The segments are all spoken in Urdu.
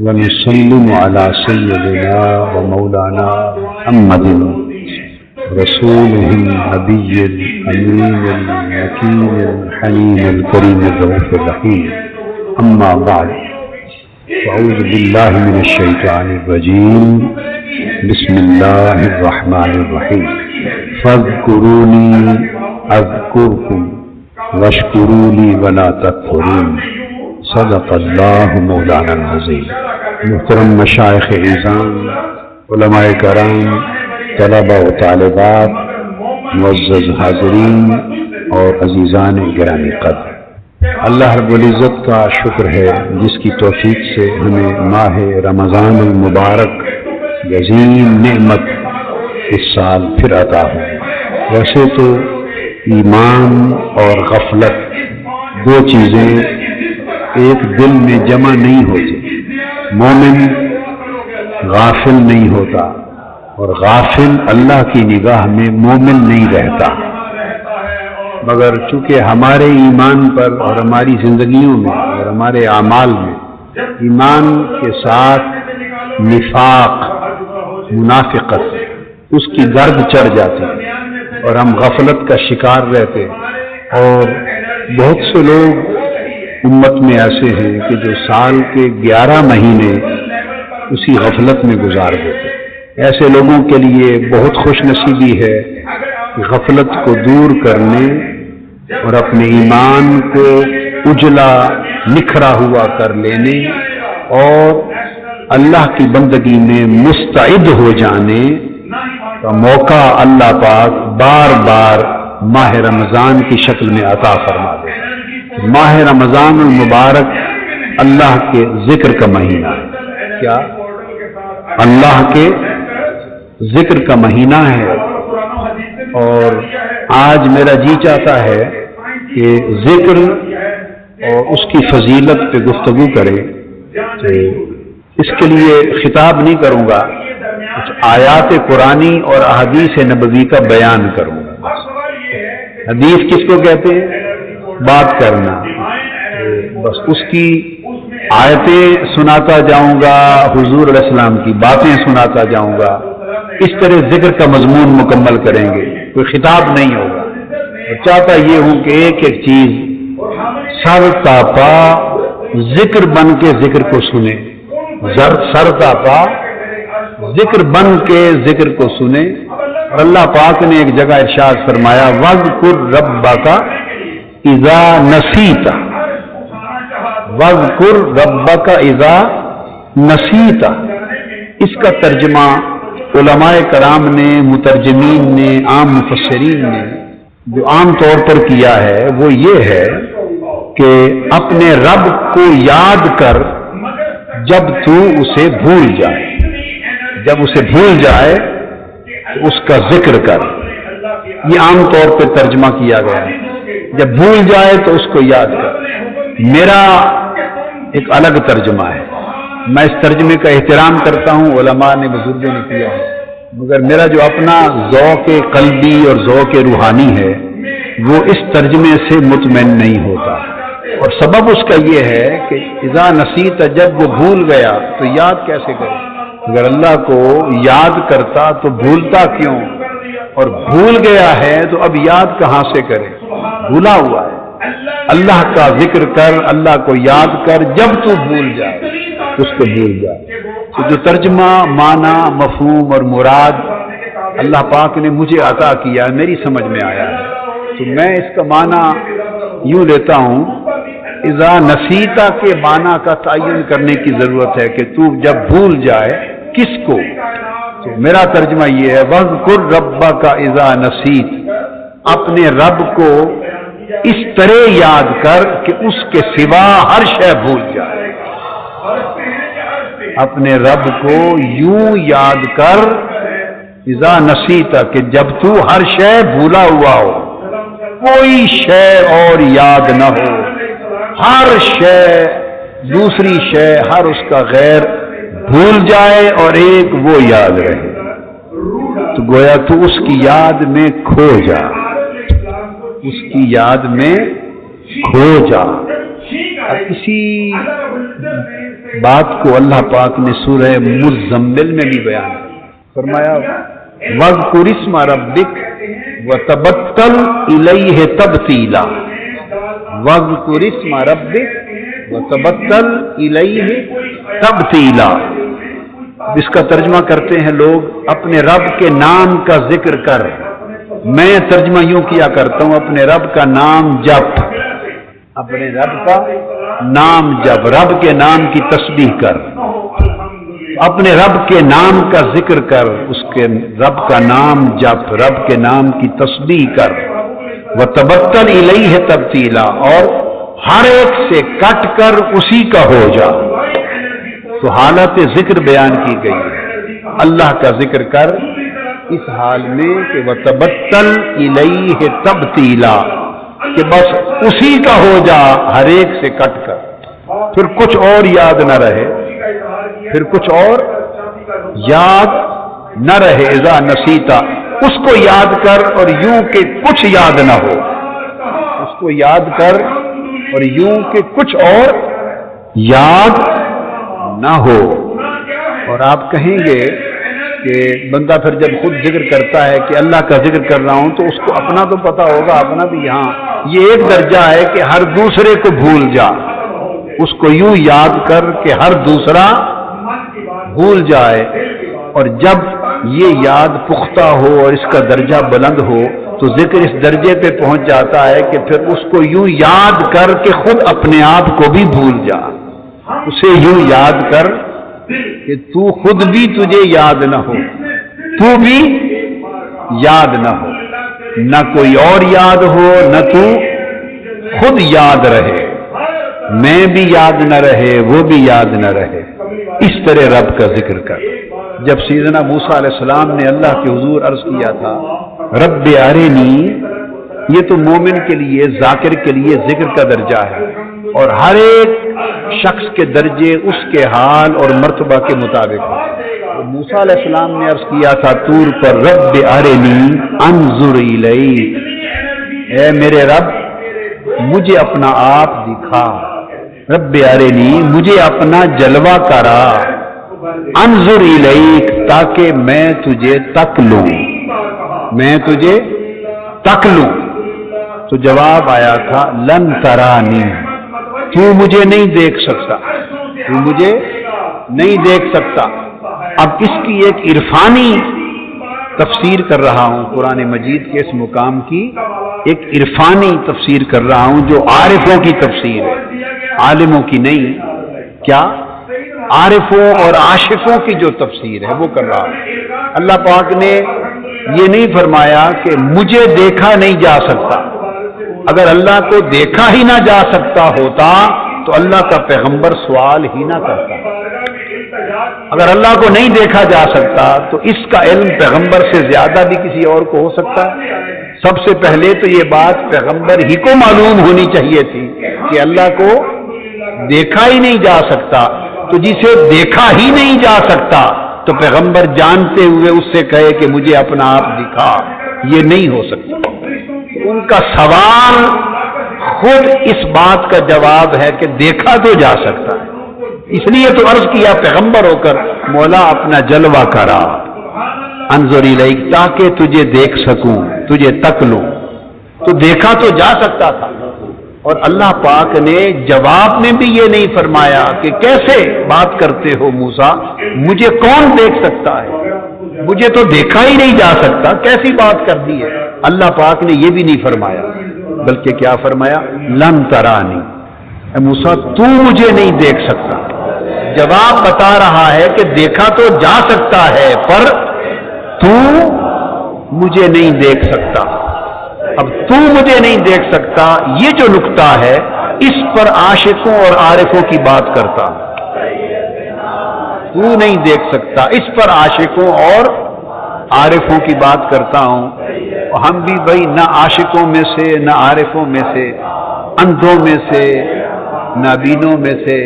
ونسلم على سيدنا ومولانا محمد رسوله النبي الأمين المكين الحنين الكريم الرؤوف الرحيم. أما بعد، أعوذ بالله من الشيطان الرجيم. بسم الله الرحمن الرحيم. فاذكروني أذكركم واشكروا لي ولا تكفرون. صدق اللہ مولانا العظیم. محترم مشائخ اعظام، علماء کرام، طلبہ و طالبات، معزز حاضرین اور عزیزان گرامی قدر، اللہ رب العزت کا شکر ہے جس کی توفیق سے ہمیں ماہ رمضان المبارک عظیم نعمت اس سال پھر عطا ہو. ویسے تو ایمان اور غفلت دو چیزیں ایک دل میں جمع نہیں ہوتی. مومن غافل نہیں ہوتا اور غافل اللہ کی نگاہ میں مومن نہیں رہتا. مگر چونکہ ہمارے ایمان پر اور ہماری زندگیوں میں اور ہمارے اعمال میں ایمان کے ساتھ نفاق، منافقت، اس کی گرد چڑھ جاتی اور ہم غفلت کا شکار رہتے. اور بہت سے لوگ امت میں ایسے ہیں کہ جو سال کے 11 مہینے اسی غفلت میں گزار دیتے. ایسے لوگوں کے لیے بہت خوش نصیبی ہے کہ غفلت کو دور کرنے اور اپنے ایمان کو اجلا نکھرا ہوا کر لینے اور اللہ کی بندگی میں مستعد ہو جانے کا موقع اللہ پاک بار بار ماہ رمضان کی شکل میں عطا فرما دے. ماہ رمضان المبارک اللہ کے ذکر کا مہینہ ہے. کیا؟ اللہ کے ذکر کا مہینہ ہے. اور آج میرا جی چاہتا ہے کہ ذکر اور اس کی فضیلت پہ گفتگو کرے. تو اس کے لیے خطاب نہیں کروں گا، کچھ آیات قرآنی اور احادیث نبوی کا بیان کروں گا. حدیث کس کو کہتے ہیں؟ بات کرنا. بس اس کی آیتیں سناتا جاؤں گا، حضور علیہ السلام کی باتیں سناتا جاؤں گا. اس طرح ذکر کا مضمون مکمل کریں گے، کوئی خطاب نہیں ہوگا. اور چاہتا یہ ہوں کہ ایک ایک چیز سر تاپا ذکر بن کے ذکر کو سنے. سر تاپا ذکر بن کے ذکر کو سنے. اور اللہ پاک نے ایک جگہ ارشاد فرمایا وَاذْكُرْ رَبَّكَ اذا نسیت. وَاذْكُرْ رَبَّكَ اذا نسیت. اس کا ترجمہ علماء کرام نے، مترجمین نے، عام مفسرین نے جو عام طور پر کیا ہے وہ یہ ہے کہ اپنے رب کو یاد کر جب تو اسے بھول جائے. جب اسے بھول جائے تو اس کا ذکر کر. یہ عام طور پہ ترجمہ کیا گیا ہے. جب بھول جائے تو اس کو یاد کر. میرا ایک الگ ترجمہ ہے. میں اس ترجمے کا احترام کرتا ہوں، علماء نے، بزرگوں نے کیا ہے، مگر میرا جو اپنا ذوق قلبی اور ذوق روحانی ہے وہ اس ترجمے سے مطمئن نہیں ہوتا. اور سبب اس کا یہ ہے کہ اذا نسیت، جب وہ بھول گیا تو یاد کیسے کرے؟ اگر اللہ کو یاد کرتا تو بھولتا کیوں؟ اور بھول گیا ہے تو اب یاد کہاں سے کرے؟ بھولا ہوا ہے. اللہ کا ذکر کر، اللہ کو یاد کر. جب تو بھول جائے اس کو بھول جائے. تو جو ترجمہ، معنی، مفہوم اور مراد اللہ پاک نے مجھے عطا کیا، میری سمجھ میں آیا ہے، تو میں اس کا معنی یوں لیتا ہوں اذا نسیتا کے معنی کا تعین کرنے کی ضرورت ہے کہ تو جب بھول جائے کس کو. تو میرا ترجمہ یہ ہے وَاذْكُرْ رَبَّكَ اذا نسیت. اپنے رب کو اس طرح یاد کر کہ اس کے سوا ہر شے بھول جائے. اپنے رب کو یوں یاد کر اذا نسیتا کہ جب تو ہر شے بھولا ہوا ہو، کوئی شے اور یاد نہ ہو. ہر شے، دوسری شے، ہر اس کا غیر بھول جائے اور ایک وہ یاد رہے. تو گویا تو اس کی یاد میں کھو جا. اس کی یاد میں کھو جا. اسی بات کو اللہ پاک نے سورہ مزمل میں بھی بیان کیا۔ فرمایا وَاذْكُرِ اسْمَ رَبِّكَ وَتَبَتَّلْ إِلَيْهِ تَبْتِيلًا، وَاذْكُرِ اسْمَ رَبِّكَ وَتَبَتَّلْ إِلَيْهِ تَبْتِيلًا۔ اس کا ترجمہ کرتے ہیں لوگ اپنے رب کے نام کا ذکر کر، میں ترجمہ یوں کیا کرتا ہوں اپنے رب کا نام جپ، اپنے رب کا نام جپ، رب کے نام کی تسبیح کر، اپنے رب کے نام کا ذکر کر، اس کے رب کا نام جپ، رب کے نام کی تسبیح کر، وَتَبَتَّلْ إِلَيْهِ تَبْتِيلًا، اور ہر ایک سے کٹ کر اسی کا ہو جا۔ تو حالت ذکر بیان کی گئی ہے، اللہ کا ذکر کر اس حال میں کہ وَتَبَتَّلْ إِلَيْهِ تَبْتِيلًا، کہ بس اسی کا ہو جا ہر ایک سے کٹ کر، پھر کچھ اور یاد نہ رہے، پھر کچھ اور یاد نہ رہے۔ اذا نسیتا، اس کو یاد کر اور یوں کہ کچھ یاد نہ ہو، اس کو یاد کر اور یوں کہ کچھ اور یاد نہ ہو۔ اور آپ کہیں گے کہ بندہ پھر جب خود ذکر کرتا ہے کہ اللہ کا ذکر کر رہا ہوں تو اس کو اپنا تو پتا ہوگا، اپنا بھی یہاں یہ ایک درجہ ہے کہ ہر دوسرے کو بھول جا، اس کو یوں یاد کر کہ ہر دوسرا بھول جائے۔ اور جب یہ یاد پختہ ہو اور اس کا درجہ بلند ہو تو ذکر اس درجے پہ پہنچ جاتا ہے کہ پھر اس کو یوں یاد کر کہ خود اپنے آپ کو بھی بھول جا، اسے یوں یاد کر کہ تو خود بھی تجھے یاد نہ ہو، تو بھی یاد نہ ہو، نہ کوئی اور یاد ہو، نہ تو خود یاد رہے، میں بھی یاد نہ رہے، وہ بھی یاد نہ رہے، اس طرح رب کا ذکر کر۔ جب سیدنا موسیٰ علیہ السلام نے اللہ کے حضور عرض کیا تھا رب ارنی، یہ تو مومن کے لیے، ذاکر کے لیے ذکر کا درجہ ہے، اور ہر ایک شخص کے درجے اس کے حال اور مرتبہ کے مطابق ہے۔ موسیٰ علیہ السلام نے عرض کیا تھا طور پر رب ارنی انظر الیک، اے میرے رب مجھے اپنا آپ دکھا، رب ارنی مجھے اپنا جلوہ کرا، انظر الیک تاکہ میں تجھے تک لوں، میں تجھے تک لوں۔ تو جواب آیا تھا لن ترانی، تو مجھے نہیں دیکھ سکتا، تو مجھے نہیں دیکھ سکتا۔ اب اس کی ایک عرفانی تفسیر کر رہا ہوں، قرآن مجید کے اس مقام کی ایک عرفانی تفسیر کر رہا ہوں جو عارفوں کی تفسیر ہے، عالموں کی نہیں۔ کیا؟ عارفوں اور عاشقوں کی جو تفسیر ہے وہ کر رہا ہوں۔ اللہ پاک نے یہ نہیں فرمایا کہ مجھے دیکھا نہیں جا سکتا، اگر اللہ کو دیکھا ہی نہ جا سکتا ہوتا تو اللہ کا پیغمبر سوال ہی نہ کرتا۔ اگر اللہ کو نہیں دیکھا جا سکتا تو اس کا علم پیغمبر سے زیادہ بھی کسی اور کو ہو سکتا ہے؟ سب سے پہلے تو یہ بات پیغمبر ہی کو معلوم ہونی چاہیے تھی کہ اللہ کو دیکھا ہی نہیں جا سکتا، تو جسے دیکھا ہی نہیں جا سکتا تو پیغمبر جانتے ہوئے اس سے کہے کہ مجھے اپنا آپ دکھا، یہ نہیں ہو سکتا۔ ان کا سوال خود اس بات کا جواب ہے کہ دیکھا تو جا سکتا ہے، اس لیے تو عرض کیا پیغمبر ہو کر مولا اپنا جلوہ کرا، انظر الیک تاکہ تجھے دیکھ سکوں، تجھے تک لوں۔ تو دیکھا تو جا سکتا تھا، اور اللہ پاک نے جواب میں بھی یہ نہیں فرمایا کہ کیسے بات کرتے ہو موسیٰ، مجھے کون دیکھ سکتا ہے، مجھے تو دیکھا ہی نہیں جا سکتا، کیسی بات کر دی ہے۔ اللہ پاک نے یہ بھی نہیں فرمایا، بلکہ کیا فرمایا لن ترانی، اے موسیٰ تو مجھے نہیں دیکھ سکتا۔ جواب بتا رہا ہے کہ دیکھا تو جا سکتا ہے پر تو مجھے نہیں دیکھ سکتا۔ اب تو مجھے نہیں دیکھ سکتا، یہ جو نقطہ ہے اس پر عاشقوں اور عارفوں کی بات کرتا ہوں۔ تو نہیں دیکھ سکتا، اس پر عاشقوں اور عارفوں کی بات کرتا ہوں۔ اور ہم بھی بھائی نہ عاشقوں میں سے، نہ عارفوں میں سے، اندھوں میں سے، نابینوں میں سے،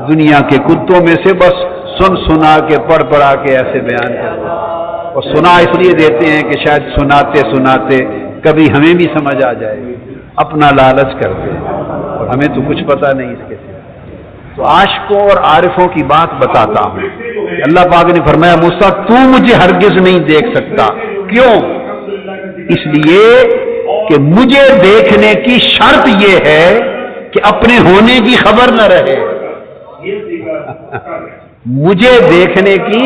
دنیا کے کتوں میں سے، بس سن سنا کے پڑھ پڑھا کے ایسے بیان کرتے ہیں، اور سنا اس لیے دیتے ہیں کہ شاید سناتے سناتے کبھی ہمیں بھی سمجھ آ جائے، اپنا لالچ کرتے ہیں، اور ہمیں تو کچھ پتہ نہیں اس کے سوا۔ تو عاشقوں اور عارفوں کی بات بتاتا ہوں کہ اللہ پاک نے فرمایا موسیٰ تو مجھے ہرگز نہیں دیکھ سکتا. کیوں؟ اس لیے کہ مجھے دیکھنے کی شرط یہ ہے کہ اپنے ہونے کی خبر نہ رہے. مجھے دیکھنے کی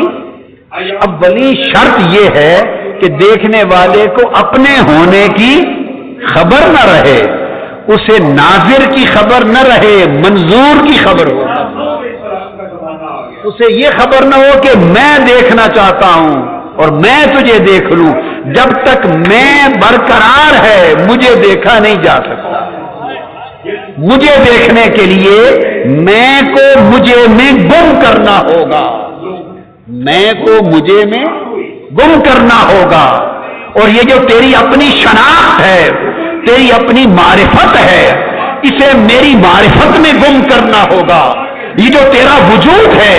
اولی شرط یہ ہے کہ دیکھنے والے کو اپنے ہونے کی خبر نہ رہے، اسے ناظر کی خبر نہ رہے، منظور کی خبر ہو. اسے یہ خبر نہ ہو کہ میں دیکھنا چاہتا ہوں اور میں تجھے دیکھ لوں. جب تک میں برقرار ہے مجھے دیکھا نہیں جا سکتا. مجھے دیکھنے کے لیے میں کو مجھے میں گم کرنا ہوگا. میں کو مجھے میں گم کرنا ہوگا. اور یہ جو تیری اپنی شناخت ہے، تیری اپنی معرفت ہے، اسے میری معرفت میں گم کرنا ہوگا. یہ جو تیرا وجود ہے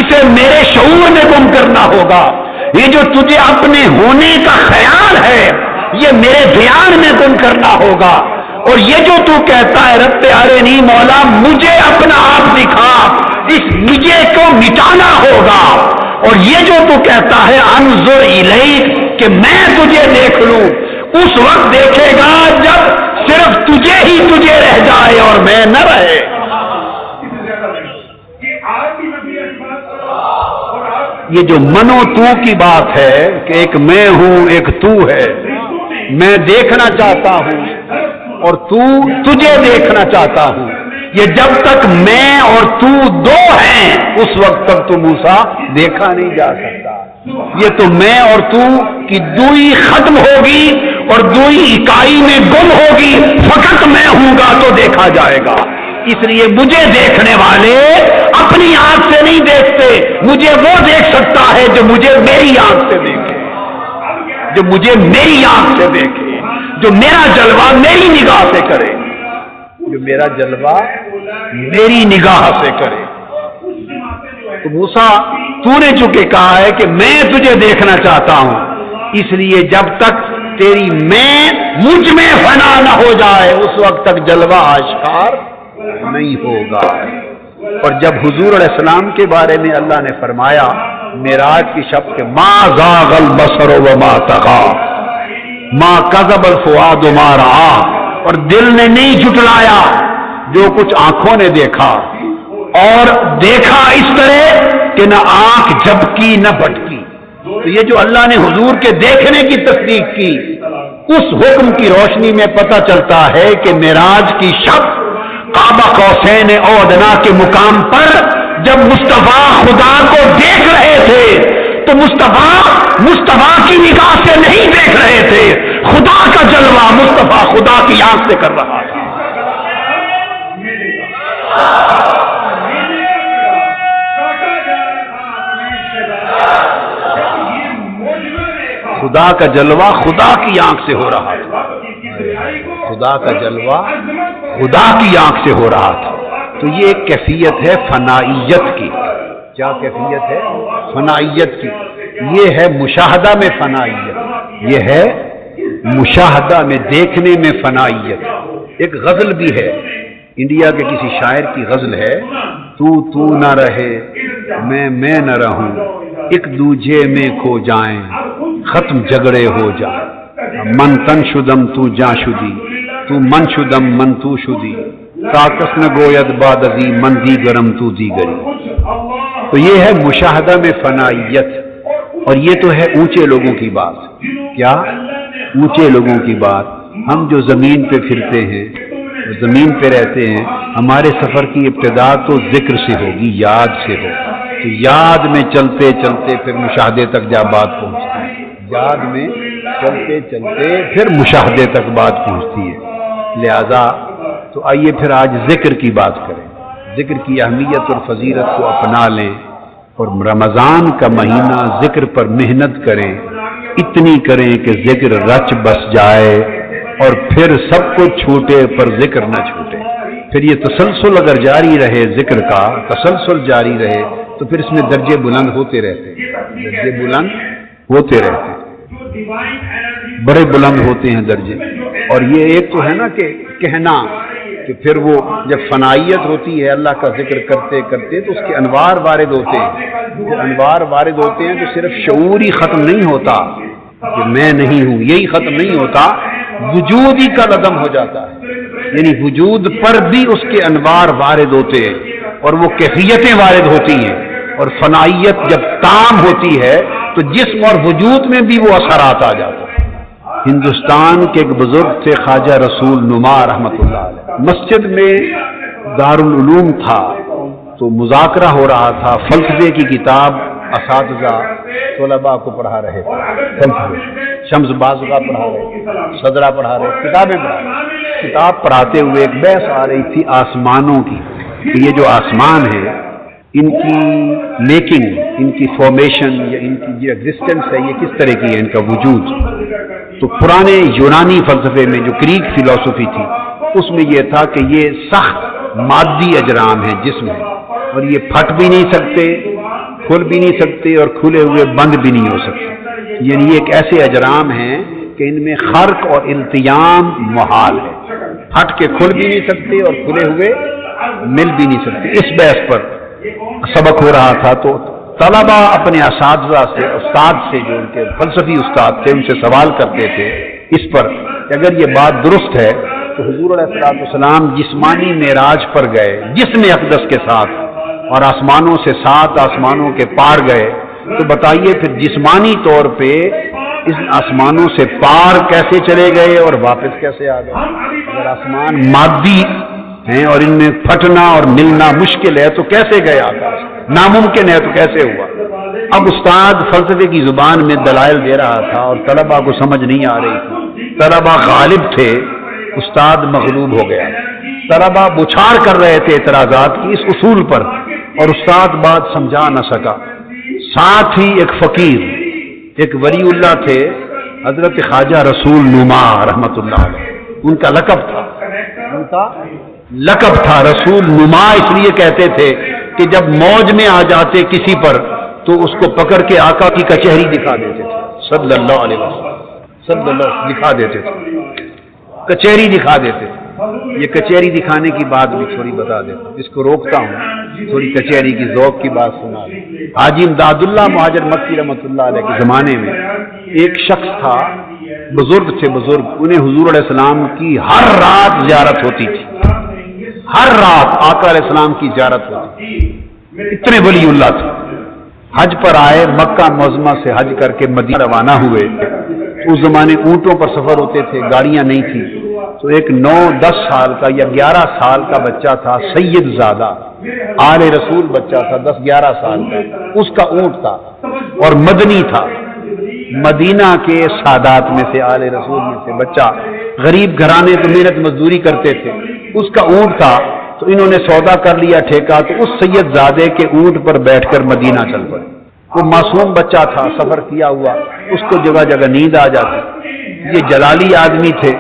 اسے میرے شعور میں گم کرنا ہوگا. یہ جو تجھے اپنے ہونے کا خیال ہے یہ میرے دھیان میں گم کرنا ہوگا. اور یہ جو تو کہتا ہے رب ارنی مولا مجھے اپنا آپ دکھا، اس مجھے کو مٹانا ہوگا. اور یہ جو تو کہتا ہے انظر الیک کہ میں تجھے دیکھ لوں، اس وقت دیکھے گا جب صرف تجھے ہی تجھے رہ جائے اور میں نہ رہے. یہ جو منو تو کی بات ہے کہ ایک میں ہوں ایک تو ہے، میں دیکھنا چاہتا ہوں اور تو تجھے دیکھنا چاہتا ہوں، یہ جب تک میں اور تو دو ہیں اس وقت تک تو موسیٰ دیکھا نہیں جا سکتا. یہ تو میں اور تو کی دوئی ختم ہوگی اور دوئی اکائی میں گم ہوگی. فقط میں ہوں گا تو دیکھا جائے گا. اس لیے مجھے دیکھنے والے اپنی آنکھ سے نہیں دیکھتے، مجھے وہ دیکھ سکتا ہے جو مجھے میری آنکھ سے دیکھے، جو مجھے میری آنکھ سے دیکھے، جو میرا جلوہ میری نگاہ سے کرے، جو میرا جلوہ میری نگاہ سے کرے. تو موسیٰ تو نے چونکہ کہا ہے کہ میں تجھے دیکھنا چاہتا ہوں، اس لیے جب تک تیری میں مجھ میں فنا نہ ہو جائے اس وقت تک جلوہ آشکار نہیں ہوگا. اور جب حضور علیہ السلام کے بارے میں اللہ نے فرمایا معراج کی شب کے ما زاغ البصر وما طغى ما کذب الفؤاد ما رأى، اور دل نے نہیں جھٹلایا جو کچھ آنکھوں نے دیکھا، اور دیکھا اس طرح کہ نہ آنکھ جھپکی نہ بھٹکی. تو یہ جو اللہ نے حضور کے دیکھنے کی تصدیق کی اس حکم کی روشنی میں پتہ چلتا ہے کہ معراج کی شب کعبہ قوسین او ادنا کے مقام پر جب مصطفیٰ خدا کو دیکھ رہے تھے تو مصطفیٰ کی نگاہ سے نہیں دیکھ رہے تھے، خدا کا جلوہ مصطفیٰ خدا کی آنکھ سے کر رہا تھا. خدا کا جلوہ خدا کی آنکھ سے ہو رہا تھا. خدا کا جلوہ خدا کی آنکھ سے ہو رہا تھا. تو یہ ایک کیفیت ہے فنائیت کی. کیا کیفیت ہے؟ فنائیت کی. یہ ہے مشاہدہ میں فنائیت، یہ ہے مشاہدہ میں دیکھنے میں فنائیت. ایک غزل بھی ہے انڈیا کے کسی شاعر کی غزل ہے، تو نہ رہے میں نہ رہوں، ایک دوجے میں کھو جائیں ختم جھگڑے ہو جائیں. من تن شدم تو جاں شدی، تو من شدم من تو شدی، تاکس نہ گوید بعد ازی من دیگرم تو دیگری. تو یہ ہے مشاہدہ میں فنائیت. اور یہ تو ہے اونچے لوگوں کی بات. کیا؟ اونچے لوگوں کی بات. ہم جو زمین پہ پھرتے ہیں، زمین پہ رہتے ہیں، ہمارے سفر کی ابتدا تو ذکر سے ہوگی، یاد سے ہوگی. تو یاد میں چلتے چلتے پھر مشاہدے تک جا بات پہنچتی ہے. یاد میں چلتے چلتے پھر مشاہدے تک بات پہنچتی ہے. لہذا تو آئیے پھر آج ذکر کی بات کریں. ذکر کی اہمیت اور فضیلت کو اپنا لیں اور رمضان کا مہینہ ذکر پر محنت کریں، اتنی کریں کہ ذکر رچ بس جائے اور پھر سب کچھ چھوٹے پر ذکر نہ چھوٹے. پھر یہ تسلسل اگر جاری رہے، ذکر کا تسلسل جاری رہے تو پھر اس میں درجے بلند ہوتے رہتے ہیں، درجے بلند ہوتے رہتے ہیں، بڑے بلند ہوتے ہیں درجے. اور یہ ایک تو ہے نا کہ کہنا کہ پھر وہ جب فنائیت ہوتی ہے اللہ کا ذکر کرتے کرتے تو اس کے انوار وارد ہوتے ہیں. جب انوار وارد ہوتے ہیں تو صرف شعور ہی ختم نہیں ہوتا کہ میں نہیں ہوں، یہی ختم نہیں ہوتا، وجود ہی کا عدم ہو جاتا ہے. یعنی وجود پر بھی اس کے انوار وارد ہوتے ہیں اور وہ کیفیتیں وارد ہوتی ہیں، اور فنائیت جب تام ہوتی ہے تو جسم اور وجود میں بھی وہ اثرات آ جاتے ہیں. ہندوستان کے ایک بزرگ تھے خواجہ رسول نما رحمۃ اللہ علیہ. مسجد میں دارالعلوم تھا تو مذاکرہ ہو رہا تھا، فلسفے کی کتاب اساتذہ طلباء کو پڑھا رہے تھے، شمس بازغہ پڑھا رہے، صدرہ پڑھا رہے، کتابیں پڑھا رہے. کتاب پڑھاتے ہوئے ایک بحث آ رہی تھی آسمانوں کی کہ یہ جو آسمان ہے ان کی میکنگ، ان کی فارمیشن یا ان کی جو ایگزسٹنس ہے یہ کس طرح کی ہے، ان کا وجود. تو پرانے یونانی فلسفے میں جو گریک فلسفی تھی اس میں یہ تھا کہ یہ سخت مادی اجرام ہیں، جسم ہے، اور یہ پھٹ بھی نہیں سکتے، کھل بھی نہیں سکتے، اور کھلے ہوئے بند بھی نہیں ہو سکتے. یعنی یہ ایک ایسے اجرام ہیں کہ ان میں خرق اور التیام محال ہے، پھٹ کے کھل بھی نہیں سکتے اور کھلے ہوئے مل بھی نہیں سکتے. اس بحث پر سبق ہو رہا تھا تو طلباء اپنے اساتذہ سے، استاد سے، جو ان کے فلسفی استاد تھے، ان سے سوال کرتے تھے اس پر کہ اگر یہ بات درست ہے تو حضور علیہ السلام جسمانی معراج پر گئے جسم اقدس کے ساتھ اور آسمانوں سے 7 آسمانوں کے پار گئے، تو بتائیے پھر جسمانی طور پہ اس آسمانوں سے پار کیسے چلے گئے اور واپس کیسے آ گئے؟ اگر آسمان مادی ہیں اور ان میں پھٹنا اور ملنا مشکل ہے تو کیسے گئے آکاش؟ ناممکن ہے تو کیسے ہوا؟ اب استاد فلسفے کی زبان میں دلائل دے رہا تھا اور طلباء کو سمجھ نہیں آ رہی تھی. طلباء غالب تھے، استاد مغلوب ہو گیا. طلباء بچھاڑ کر رہے تھے اعتراضات کی اس اصول پر اور استاد بات سمجھا نہ سکا. ساتھ ہی ایک فقیر، ایک ولی اللہ تھے حضرت خواجہ رسول نما رحمۃ اللہ علیہ، ان کا لقب تھا، ان کا لقب تھا رسول نما. اس لیے کہتے تھے کہ جب موج میں آ جاتے کسی پر تو اس کو پکڑ کے آقا کی کچہری دکھا دیتے تھے صلی اللہ علیہ وسلم، صلی اللہ دکھا دیتے تھے، کچہری دکھا دیتے تھے. یہ کچہری دکھانے کی بات بھی تھوڑی بتا دیتا ہوں، اس کو روکتا ہوں، تھوڑی کچہری کی ذوق کی بات سنا دیں. حاجی امداد اللہ مہاجر مکی رحمۃ اللہ علیہ کے زمانے میں ایک شخص تھا، بزرگ تھے، بزرگ، انہیں حضور علیہ السلام کی ہر رات زیارت ہوتی تھی، ہر رات آقا علیہ السلام کی زیارت ہوتی. اتنے ولی اللہ تھے. حج پر آئے، مکہ معظمہ سے حج کر کے مدینہ روانہ ہوئے. اس زمانے اونٹوں پر سفر ہوتے تھے، گاڑیاں نہیں تھی. تو ایک 9-10 سال کا یا 11 سال کا بچہ تھا، سید زادہ آل رسول بچہ تھا، 10-11 سال کا، اس کا اونٹ تھا اور مدنی تھا، مدینہ کے سادات میں سے، آل رسول میں سے بچہ، غریب گھرانے تو محنت مزدوری کرتے تھے، اس کا اونٹ تھا. تو انہوں نے سودا کر لیا ٹھیکہ، تو اس سید زادے کے اونٹ پر بیٹھ کر مدینہ چل پڑے. وہ معصوم بچہ تھا، سفر کیا ہوا، اس کو جگہ جگہ نیند آ جاتی. یہ جلالی آدمی تھے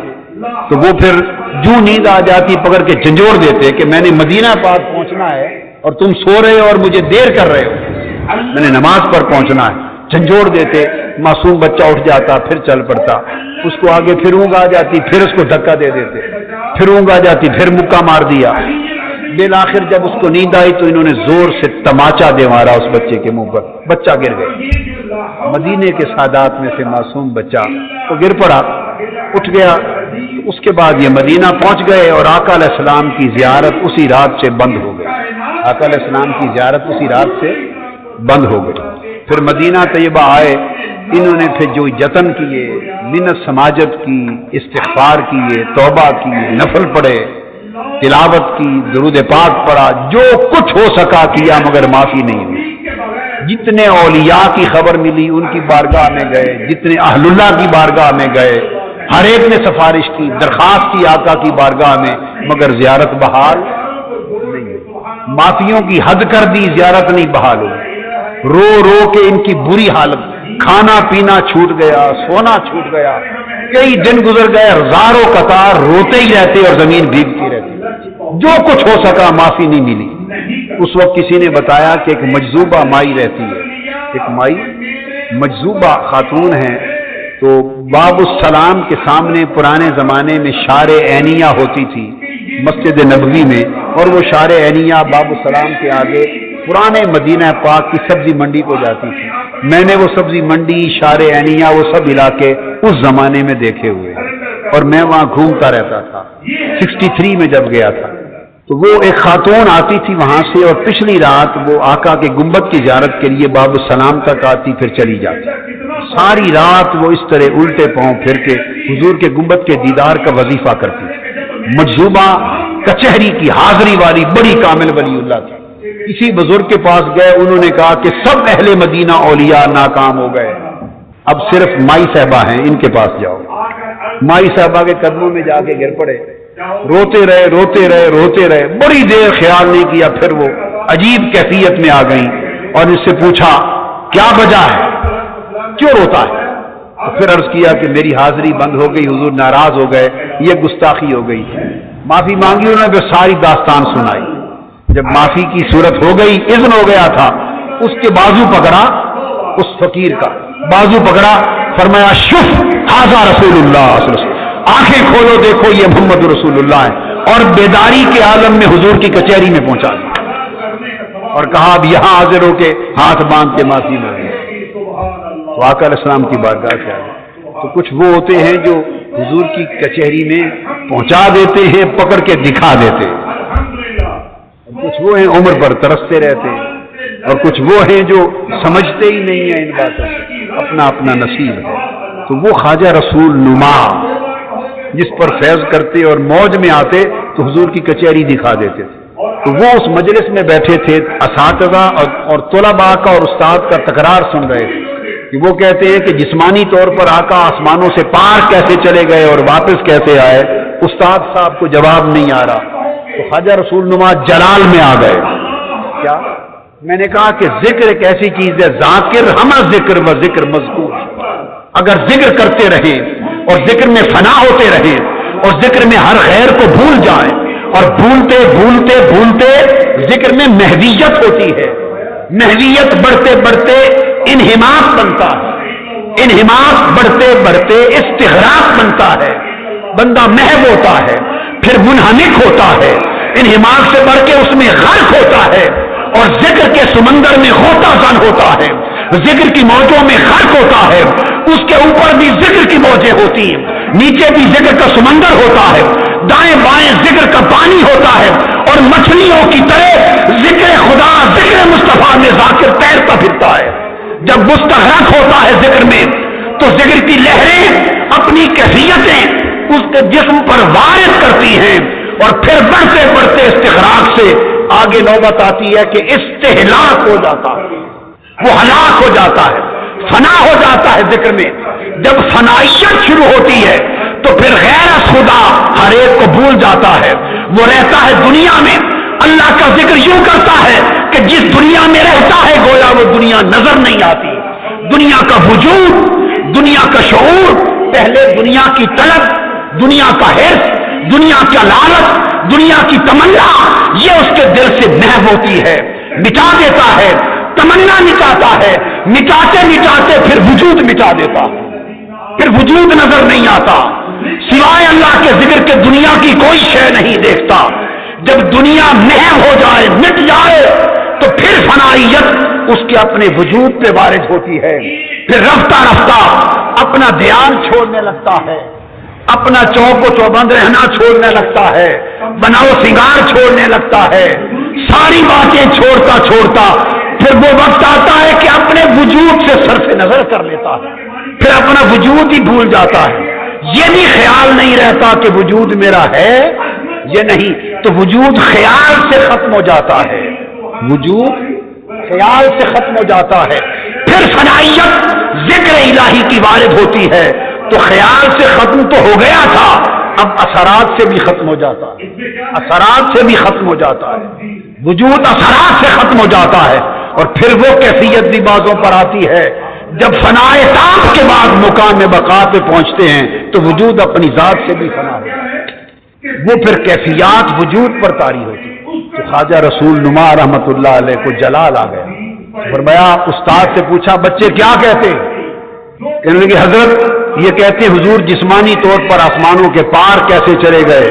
تو وہ پھر جو نیند آ جاتی پکڑ کے جھنجھوڑ دیتے کہ میں نے مدینہ پاک پہنچنا ہے اور تم سو رہے ہو اور مجھے دیر کر رہے ہو، میں نے نماز پر پہنچنا ہے. جھنجھوڑ دیتے، معصوم بچہ اٹھ جاتا، پھر چل پڑتا. اس کو آگے پھر اونگ آ جاتی، پھر اس کو دھکا دے دیتے، پھر اونگ آ جاتی، پھر مکہ مار دیا. بالآخر جب اس کو نیند آئی تو انہوں نے زور سے تماچا دے مارا اس بچے کے منہ پر، بچہ گر گیا. مدینے کے سادات میں سے معصوم بچہ تو گر پڑا، اٹھ گیا. اس کے بعد یہ مدینہ پہنچ گئے اور آقا علیہ السلام کی زیارت اسی رات سے بند ہو گئی. آقا علیہ السلام کی زیارت اسی رات سے بند ہو گئی. پھر مدینہ طیبہ آئے، انہوں نے پھر جو جتن کیے، منت سماجت کی، استغفار کیے، توبہ کی، نفل پڑھے، تلاوت کی، درود پاک پڑھا، جو کچھ ہو سکا کیا، مگر معافی نہیں ہوئی. جتنے اولیاء کی خبر ملی ان کی بارگاہ میں گئے، جتنے اہل اللہ کی بارگاہ میں گئے، ہر ایک نے سفارش کی، درخواست کی آقا کی بارگاہ میں، مگر زیارت بحال نہیں ہوئی. معافیوں کی حد کر دی، زیارت نہیں بحال ہوئی. رو رو کے ان کی بری حالت، کھانا پینا چھوٹ گیا، سونا چھوٹ گیا. کئی دن گزر گئے، ہزاروں قطار روتے ہی رہتے اور زمین بھیگتی رہتی. جو کچھ ہو سکا معافی نہیں ملی. اس وقت کسی نے بتایا کہ ایک مجذوبہ مائی رہتی ہے، ایک مائی مجذوبہ خاتون ہے. تو باب السلام کے سامنے پرانے زمانے میں شار عینیہ ہوتی تھی، مسجد نبوی میں، اور وہ شارع عینیہ باب السلام کے آگے پرانے مدینہ پاک کی سبزی منڈی کو جاتی تھی۔ میں نے وہ سبزی منڈی، شارع عینیہ، وہ سب علاقے اس زمانے میں دیکھے ہوئے، اور میں وہاں گھومتا رہتا تھا 63 میں جب گیا تھا۔ تو وہ ایک خاتون آتی تھی وہاں سے، اور پچھلی رات وہ آقا کے گنبد کی زیارت کے لیے باب السلام تک آتی، پھر چلی جاتی۔ ساری رات وہ اس طرح الٹے پاؤں پھر کے حضور کے گنبد کے دیدار کا وظیفہ کرتی تھی۔ مجذوبہ کچہری کی حاضری والی بڑی کامل ولی اللہ تھی۔ کسی بزرگ کے پاس گئے، انہوں نے کہا کہ سب اہل مدینہ اولیاء ناکام ہو گئے، اب صرف مائی صاحبہ ہیں، ان کے پاس جاؤ۔ مائی صاحبہ کے قدموں میں جا کے گر پڑے، روتے رہے روتے رہے روتے رہے، بڑی دیر خیال نہیں کیا، پھر وہ عجیب کیفیت میں آ گئی اور اس سے پوچھا کیا وجہ ہے، کیوں روتا ہے؟ تو پھر عرض کیا کہ میری حاضری بند ہو گئی، حضور ناراض ہو گئے، یہ گستاخی ہو گئی۔ معافی مانگی انہوں نے، پھر ساری داستان سنائی۔ جب معافی کی صورت ہو گئی، اذن ہو گیا تھا، اس کے بازو پکڑا، اس فقیر کا بازو پکڑا، فرمایا شف ھذا رسول اللہ صلی اللہ علیہ وسلم، آنکھیں کھولو دیکھو یہ محمد رسول اللہ ہے، اور بیداری کے عالم میں حضور کی کچہری میں پہنچا دیا اور کہا اب یہاں حاضر ہو کے ہاتھ باندھ کے معافی مانگے۔ تو آقا علیہ السلام کی بارگاہ سے آئے۔ تو کچھ وہ ہوتے ہیں جو حضور کی کچہری میں پہنچا دیتے ہیں، پکڑ کے دکھا دیتے ہیں، کچھ وہ ہیں عمر پر ترستے رہتے ہیں، اور کچھ وہ ہیں جو سمجھتے ہی نہیں ہیں ان باتوں کو، اپنا اپنا نصیب ہے۔ تو وہ خواجہ رسول نما جس پر فیض کرتے اور موج میں آتے تو حضور کی کچہری دکھا دیتے تھے۔ تو وہ اس مجلس میں بیٹھے تھے، اساتذہ اور طلباء کا اور استاد کا تکرار سن رہے تھے کہ وہ کہتے ہیں کہ جسمانی طور پر آقا آسمانوں سے پار کیسے چلے گئے اور واپس کیسے آئے، استاد صاحب کو جواب نہیں آ رہا۔ تو خواجہ رسول نما جلال میں آ گئے۔ کیا؟ میں نے کہا کہ ذکر ایک ایسی چیز ہے، ذاکر ہم ذکر و ذکر مذکور، اگر ذکر کرتے رہیں اور ذکر میں فنا ہوتے رہیں اور ذکر میں ہر غیر کو بھول جائیں، اور بھولتے بھولتے بھولتے ذکر میں محویت ہوتی ہے، محویت بڑھتے بڑھتے انہماک بنتا ہے، انہماک بڑھتے بڑھتے استغراق بنتا ہے، بندہ محو ہوتا ہے، پھر منہمک ہوتا ہے، انہماک سے بڑھ کے اس میں غرق ہوتا ہے، اور ذکر کے سمندر میں غوطہ زن ہوتا ہے، ذکر کی موجوں میں غرق ہوتا ہے، اس کے اوپر بھی ذکر کی موجیں ہوتی ہیں، نیچے بھی ذکر کا سمندر ہوتا ہے، دائیں بائیں ذکر کا پانی ہوتا ہے، اور مچھلیوں کی طرح ذکر خدا ذکر مصطفیٰ میں ذاکر تیرتا پھرتا ہے۔ جب مستغرق ہوتا ہے ذکر میں تو ذکر کی لہریں اپنی کیفیتیں اس کے جسم پر وارد کرتی ہیں، اور پھر بڑھتے بڑھتے استغراق سے آگے نوبت آتی ہے کہ استہلاک ہو جاتا ہے، وہ ہلاک ہو جاتا ہے، فنا ہو جاتا ہے ذکر میں۔ جب فنائیت شروع ہوتی ہے تو پھر غیر خدا ہر ایک کو بھول جاتا ہے، وہ رہتا ہے دنیا میں، اللہ کا ذکر یوں کرتا ہے کہ جس دنیا میں رہتا ہے گویا وہ دنیا نظر نہیں آتی، دنیا کا وجود، دنیا کا شعور، پہلے دنیا کی طلب، دنیا کا حرص، دنیا کا لالچ، دنیا کی تمنا، یہ اس کے دل سے محو ہوتی ہے، مٹا دیتا ہے، تمنا مٹاتا ہے، مٹاتے مٹاتے پھر وجود مٹا دیتا ہے، پھر وجود نظر نہیں آتا، سوائے اللہ کے ذکر کے دنیا کی کوئی شے نہیں دیکھتا۔ جب دنیا محو ہو جائے، مٹ جائے، تو پھر فنائیت اس کے اپنے وجود پہ وارد ہوتی ہے، پھر رفتہ رفتہ اپنا دھیان چھوڑنے لگتا ہے، اپنا چوک و چوبند رہنا چھوڑنے لگتا ہے، بناؤ سنگار چھوڑنے لگتا ہے، ساری باتیں چھوڑتا چھوڑتا پھر وہ وقت آتا ہے کہ اپنے وجود سے صرف نظر کر لیتا ہے، پھر اپنا وجود ہی بھول جاتا ہے، یہ بھی خیال نہیں رہتا کہ وجود میرا ہے یہ نہیں، تو وجود خیال سے ختم ہو جاتا ہے، وجود خیال سے ختم ہو جاتا ہے، پھر فنائیت ذکر الہی کی وارد ہوتی ہے، تو خیال سے ختم تو ہو گیا تھا، اب اثرات سے بھی ختم ہو جاتا ہے، اثرات سے بھی ختم ہو جاتا ہے، وجود اثرات سے ختم ہو جاتا ہے، اور پھر وہ کیفیت بھی بازوں پر آتی ہے جب فنائے تام کے بعد مقام بقا پہ پہنچتے ہیں تو وجود اپنی ذات سے بھی فنا ہوتا ہے، وہ پھر کیفیات وجود پر طاری ہوتی ہے۔ تو خواجہ رسول نما رحمت اللہ علیہ کو جلال آ گیا، فرمایا استاد سے پوچھا بچے کیا کہتے ہیں؟ کہنے لگے حضرت یہ کہتے ہیں حضور جسمانی طور پر آسمانوں کے پار کیسے چلے گئے،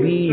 20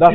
10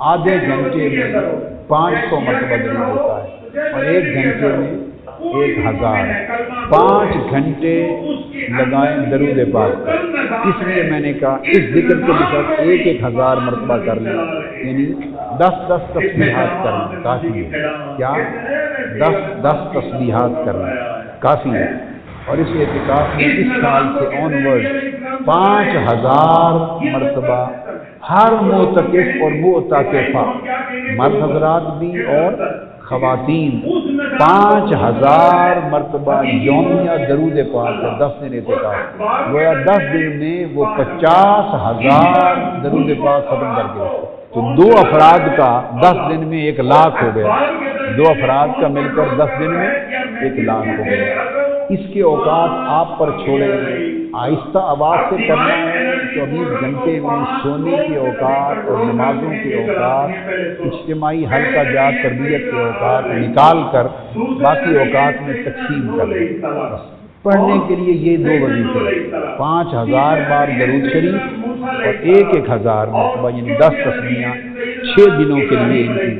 آدھے گھنٹے میں 500 مرتبہ درود ہوتا ہے، اور 1 گھنٹے میں 1000۔ 5 گھنٹے لگائیں درود پاک پر۔ اس لیے میں نے کہا اس ذکر کے ساتھ 1000 مرتبہ کر لیں، یعنی 10 تسبیحات کرنا کافی ہے۔ کیا 10 تسبیحات کرنا کافی ہے۔ اور اس اعتکاف میں اس سال سے آن ورڈ 5000 مرتبہ ہر معتکف اور معتکفہ، مرد حضرات بھی اور خواتین، 5000 مرتبہ یومیہ درود پاک ہے 10 دن اعتکاف۔ گویا 10 دن میں وہ 50000 درود پاک ختم کر کے، تو 2 افراد کا 10 دن میں 1,00,000 ہو گیا۔ 2 افراد کا مل کر 10 دن میں 1,00,000 ہو گیا۔ اس کے اوقات آپ پر چھوڑے، آہستہ آواز سے کرنا ہے۔ 24 گھنٹے میں سونے کے اوقات اور نمازوں کے اوقات، اجتماعی حلقہ جات تربیت کے اوقات نکال کر باقی اوقات میں تقسیم کریں۔ پڑھنے کے لیے یہ 2 وظیفے، 5000 بار درود شریف اور 1000 مرتبہ یعنی 10 تسبیحاں 6 دنوں کے لیے ان کی۔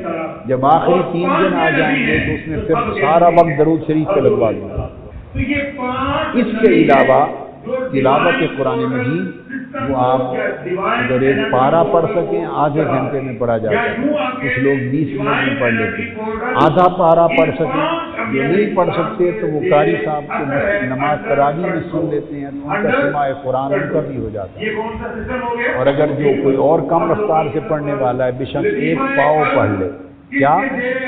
جب آخری 3 دن آ جائیں گے تو اس میں پھر سارا وقت درود شریف پہ لگوا دوں گا۔ اس کے علاوہ تلاوت قرآن مجید، وہ آپ اگر 1 پارہ پڑھ سکیں آدھے گھنٹے میں پڑھا جاتا ہے، کچھ لوگ 20 منٹ میں پڑھ لیتے ہیں۔ آدھا پارہ پڑھ سکیں، جو نہیں پڑھ سکتے تو وہ قاری صاحب کو نماز تراویح میں سن لیتے ہیں، تو ان کا سماع قرآن ان کا بھی ہو جاتا ہے۔ اور اگر جو کوئی اور کم رفتار سے پڑھنے والا ہے، بے شک 1 پاؤ پڑھ لے، کیا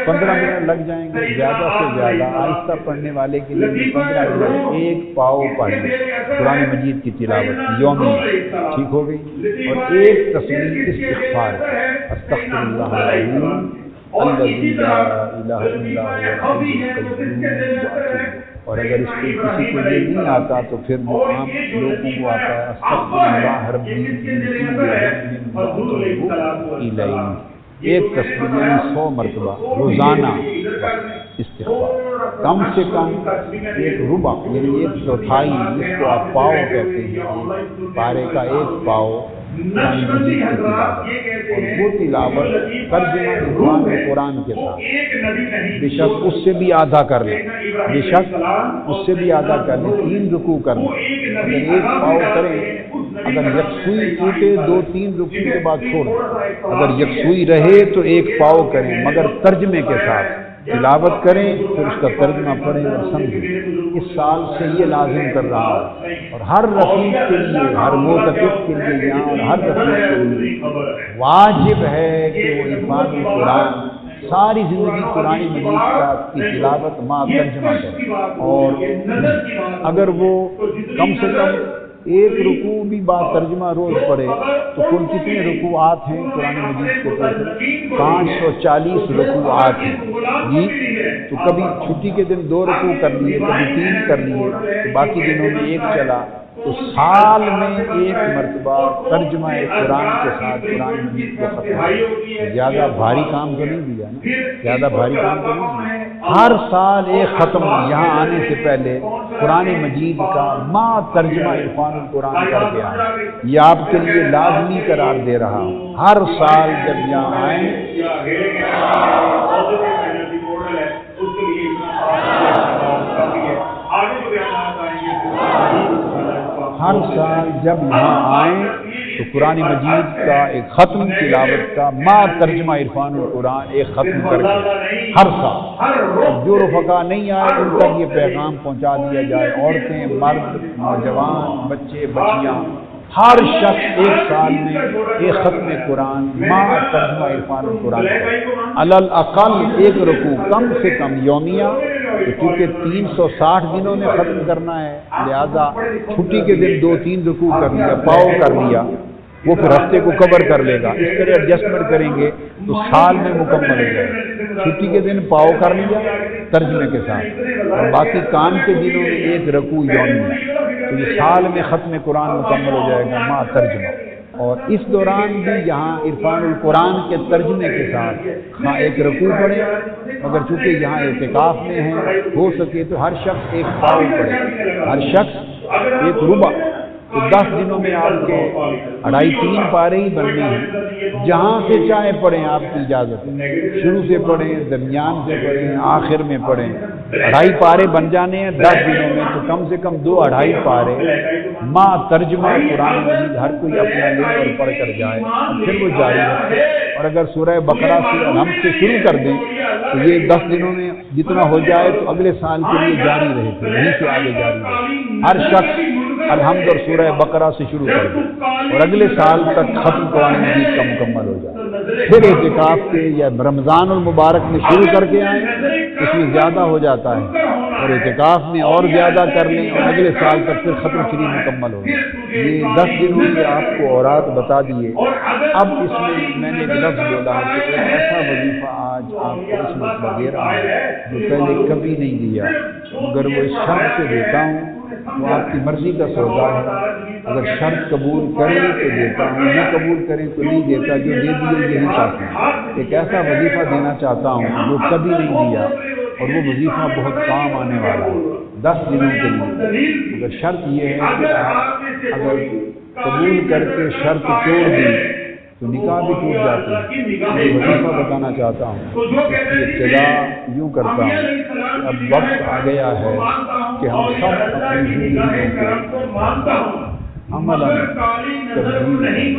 15 منٹ لگ جائیں گے، زیادہ سے زیادہ آہستہ پڑھنے والے کے لیے 15 منٹ 1 پاؤ پڑھ لیں قرآن مجید کی تلاوت یومی، ٹھیک ہو گئی۔ اور 1 تسبیح استغفار، استغفر اللہ العظیم الذی لا الہ الا هو الحی القیوم واتوب۔ اور اگر اس کو کسی کو یہ نہیں آتا تو پھر عام لوگوں کو آتا ہے استغفر اللہ ربی من کل ذنب واتوب الیہ۔ 1 تسبیح 100 مرتبہ روزانہ استغفار، کم سے کم 1 ربع یعنی 1/4، جس کو آپ پاؤ کہتے ہیں، پارے کا 1 پاؤ قرآن مجید کی تلاوت، اور وہ تلاوت ترجمہ قرآن کے ساتھ، بے شک اس سے بھی آدھا کر لیں، بے شک اس سے بھی آدھا کر لیں، 3 رکوع کر لیں۔ اگر 1 پاؤ کریں، اگر یکسوئی ٹوٹے 2-3 رکوع کے بعد چھوڑ دیں، اگر یکسوئی رہے تو 1 پاؤ کریں، مگر ترجمے کے ساتھ تلاوت کریں، پھر اس کا ترجمہ پڑھیں اور سمجھیں۔ اس سال سے یہ لازم کر رہا ہوں، اور ہر رفیق کے لیے، ہر معتکف کے لیے یہاں اور ہر رفیق کے لیے واجب ہے کہ وہ عرفان القرآن ساری زندگی قرآن مجید کی تلاوت مع ترجمہ کرے، اور اگر وہ کم سے کم 1 رکوع بھی با ترجمہ روز پڑھے تو کل کتنے رکوعات ہیں قرآن مجید کے طرف؟ 540 رکوعات ہیں جی۔ تو کبھی چھٹی کے دن 2 رکوع کر لیے، کبھی 3 کر لیے، تو باقی دنوں میں 1 چلا، تو سال میں 1 مرتبہ ترجمہ قرآن کے ساتھ قرآن مجید کو ختم۔ زیادہ بھاری کام تو نہیں دیا نا، زیادہ بھاری کام تو نہیں دیا۔ ہر سال 1 ختم یہاں آنے سے پہلے قرآن مجید کا مع ترجمہ عرفان القرآن کر کے آئیں، یہ آپ کے لیے لازمی قرار دے رہا ہوں۔ ہر سال جب یہاں آئیں، ہر سال جب یہاں آئیں تو قرآن مجید کا ایک ختم تلاوت کا مع ترجمہ عرفان القرآن 1 ختم کر کے ہر سال جو رفقا نہیں آئے ان تک یہ پیغام پہنچا دیا جائے، عورتیں، مرد، نوجوان، بچے، بچیاں، ہر شخص 1 سال میں 1 ختم قرآن مع ترجمہ عرفان القرآن علل اقل 1 رکوع کم سے کم یومیہ، کیونکہ 360 دنوں میں ختم کرنا ہے، لہذا چھٹی کے دن 2-3 رکوع کر لیا، پاؤ کر لیا، وہ پھر ہفتے کو کور کر لے گا۔ اس طرح ایڈجسٹمنٹ کریں گے تو سال میں مکمل ہو جائے گا۔ چھٹی کے دن پاؤ کر لیا ترجمے کے ساتھ، اور باقی کام کے دنوں میں 1 رکوع یومیہ، تو یہ سال میں ختم قرآن مکمل ہو جائے گا مع ترجمہ۔ اور اس دوران بھی یہاں عرفان القرآن کے ترجمے کے ساتھ 1 رکوع پڑھیں، مگر چونکہ یہاں اعتکاف میں ہیں، ہو سکے تو ہر شخص 1 پاؤ پڑھے، ہر شخص 1 ربع تو 10 دنوں میں آپ کے 2.5-3 پارے ہی بننے ہیں، جہاں سے چاہے پڑھیں، آپ کی اجازت ہے، شروع سے پڑھیں، درمیان سے پڑھیں، آخر میں پڑھیں، 2.5 پارے بن جانے ہیں 10 دنوں میں، تو کم سے کم 2-2.5 پارے ماں ترجمہ قرآن مجید ہر کوئی اپنا لے اور پڑھ کر جائے، پھر وہ جاری رکھے۔ اور اگر سورہ بقرہ سے الحمد سے شروع کر دیں تو یہ 10 دنوں میں جتنا ہو جائے تو اگلے سال کے لیے جاری رہے، پھر وہیں سے آگے جاری رہے۔ ہر شخص الحمد اور سورہ بقرہ سے شروع کر دے اور اگلے سال تک ختم قرآن مجید کا مکمل ہو جائے۔ پھر اعتکاف کے یا رمضان المبارک میں شروع کر کے آئیں، اس میں زیادہ ہو جاتا ہے، اور اعتکاف میں اور زیادہ کر لیں اور اگلے سال تک پھر ختم شریف مکمل ہو جائے۔ یہ 10 دنوں کے آپ کو اورات بتا دیے۔ اب اس میں نے ایک لفظ بولا کہ ایک ایسا وظیفہ آج آپ کو اس مرتبہ دے رہا ہوں جو پہلے کبھی نہیں دیا، مگر وہ اس شرط سے دیتا ہوں، وہ آپ کی مرضی کا سودا ہے، اگر شرط قبول کریں تو دیتا ہوں، نہ قبول کریں تو نہیں دیتا، جو دے دیے یہی چاہتا ہوں۔ ایک ایسا وظیفہ دینا چاہتا ہوں جو کبھی نہیں دیا، اور وہ وظیفہ بہت کام آنے والا ہے 10 دنوں کے لیے، مگر شرط یہ ہے کہ آپ اگر قبول کر کے شرط توڑ دی تو نکاح بھی ٹوٹ جاتی ہے۔ یہ وظیفہ بتانا چاہتا ہوں، اس کی ابتدا یوں کرتا ہوں کہ اب وقت آ گیا ہے کہ ہم سب اپنی زندگیوں کو عملاً تبدیل،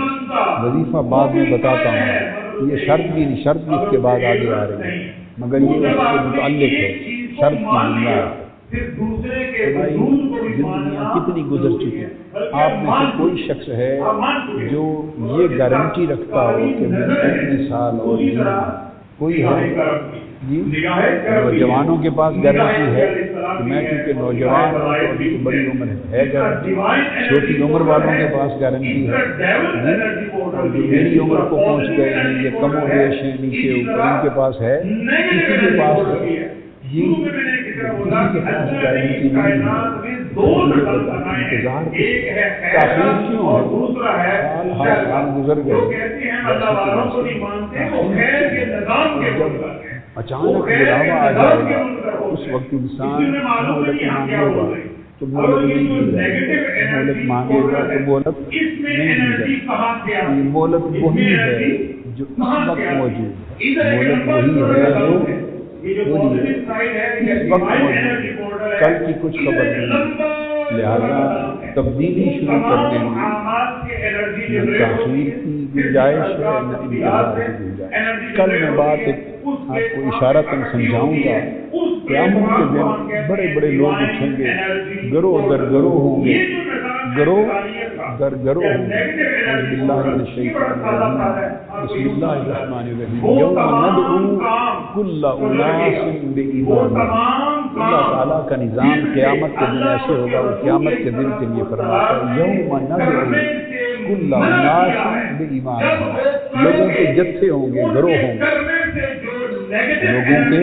وظیفہ بعد میں بتاتا ہوں، یہ شرط بھی اس کے بعد آگے آ رہی ہے، مگر یہ اس سے متعلق ہے، شرط کی بنیاد۔ ہماری زندگیاں کتنی گزر چکی ہیں، آپ میں سے کوئی شخص ہے جو یہ گارنٹی رکھتا ہو کہ میں اتنے سال اور جینا؟ کوئی ہے؟ جی، نوجوانوں کے پاس گارنٹی ہے کہ میں چونکہ نوجوان ہوں تو ابھی تو بڑی عمر ہے گارنٹی، چھوٹی عمر والوں کے پاس گارنٹی ہے جی، اور جو میری عمر کو پہنچ گئے ہیں یہ کم و بیش ہیں نیچے اوپر، ان کے پاس ہے، کسی کے پاس ہے جی، کسی کے پاس گارنٹی نہیں ہے۔ انتظار تاخیر کیوں ہے؟ سال ہر سال گزر گئے، جب اچانک بلاوا آ جائے گا اس وقت انسان مہلت مانگے گا تو مہلت نہیں دی جائے گی، مہلت مانگے گا تو مہلت نہیں دی جائے گی۔ یہ مہلت وہی ہے جو اس وقت موجود ہے، مہلت وہی ہے جو اس وقت موجود ہے، کل کی کچھ خبر نہیں، لہذا تبدیلی شروع کرنے میں نہ تاخیر کی گنجائش ہے نہ انتظار کی گنجائش۔ کل میں بات آپ کو اشارتاً سمجھاؤں گا، قیامت کے دن بڑے بڑے لوگ اٹھیں گے، گروہ در گروہ ہوں گے، گروہ در گروہ ہوں گے۔ اعوذ باللہ من الشیطان الرجیم، بسم اللہ الرحمن الرحیم، یوم ندعو کل اناس بإمامہم۔ اللہ تعالیٰ کا نظام قیامت کے دن ایسے ہوگا، وہ قیامت کے دن کے لیے فرماتا ہے یوم ندعو کل اناس بإمامہم، لوگوں کے جتھے ہوں گے، گروہ ہوں گے، لوگوں کے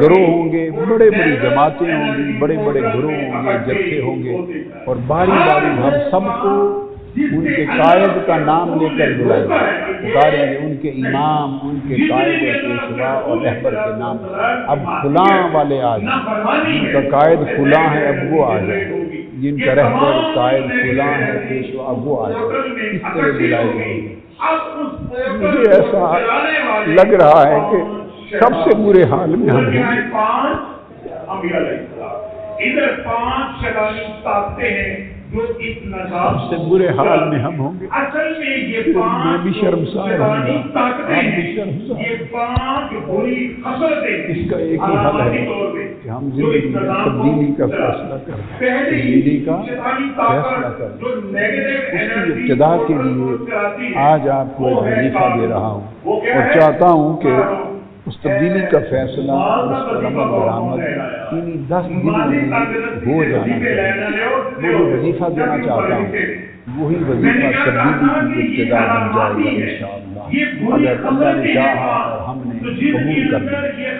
گروہ ہوں گے، بڑے بڑی جماعتیں ہوں گی، بڑے بڑے گروہ ہوں گے، جتھے ہوں گے، اور باری باری ہم سب کو ان کے قائد کا نام لے کر بلائیں گے، پکاریں گے ان کے امام، ان کے قائد اور پیشوا اور رہبر کے نام، اب فلاں والے آ جائیں، جن کا قائد فلاں ہے اب وہ آ جائیں، جن کا رہبر قائد فلاں ہے پیشوا اب وہ آ جائیں، اس طرح بلائے جائیں گے۔ مجھے ایسا لگ رہا ہے کہ سب سے برے حال میں ہم ہیں۔ ادھر 5 شیطانی طاقتیں ہیں جو اس نظام سب سے برے حال میں ہم ہوں گے۔ اصل میں یہ 5 میں بھی شرمسار ہوں گا، آپ بھی شرمسار۔ یہ 5 بری خصلتیں، اس کا ایک ہی حل ہے کہ ہم زندگی میں تبدیلی کا فیصلہ کریں، تبدیلی کا فیصلہ کریں۔ اس کی ابتدا کے لیے آج آپ کو ایک وظیفہ دے رہا ہوں اور چاہتا ہوں کہ اس تبدیلی کا فیصلہ اور اس پر عمل درآمد انہی 10 دنوں میں ہو جانا چاہیے۔ وہ جو وظیفہ دینا چاہتا ہوں وہی وظیفہ تبدیلی کی ابتدا بن جائے گا انشاءاللہ، اگر اللہ نے چاہا اور ہم نے قبول کر لیا۔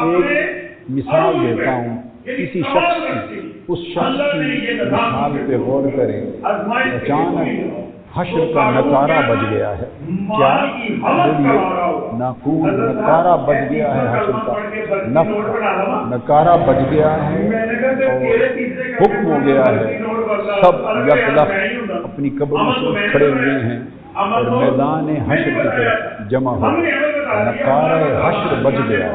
ایک مثال دیتا ہوں کسی شخص کی، اس شخص کی مثال پہ غور کریں۔ اچانک حشر کا نکارہ بج گیا ہے، کیا بولیے؟ ناقوس نکارہ بج گیا ہے، حشر کا نکارہ بج گیا ہے اور حکم ہو گیا ہے سب یکلخ اپنی قبروں سے اٹھ کھڑے ہوئے ہیں اور میدان حشر کی طرف جمع ہو گئے. نقارہ حشر بج گیا.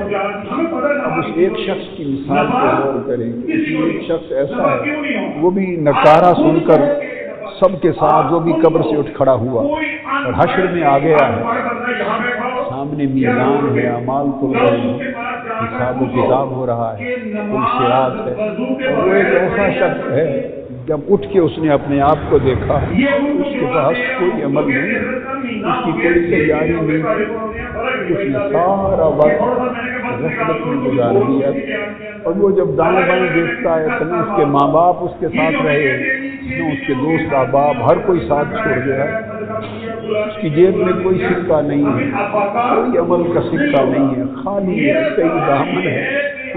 اب اس ایک شخص کی مثال کو غور کریں. ایک شخص ایسا ہے وہ بھی نقارہ سن کر سب کے ساتھ وہ بھی قبر سے اٹھ کھڑا ہوا اور حشر میں آ گیا ہے. سامنے میزان ہے، اعمال تو حساب و کتاب ہو رہا ہے، کل صراط ہے. اور وہ ایک ایسا شخص ہے جب اٹھ کے اس نے اپنے آپ کو دیکھا اس کے پاس کوئی عمل نہیں، اس کی کوئی تیاری نہیں، اس نے سارا وقت غفلت میں گزار دیا. اور وہ جب دائیں بائیں دیکھتا ہے تو نہ اس کے ماں باپ اس کے ساتھ رہے، نہ اس کے دوست احباب، ہر کوئی ساتھ چھوڑ گیا. اس کی جیب میں کوئی سکہ نہیں ہے، کوئی عمل کا سکہ نہیں ہے، خالی کئی دامن ہے.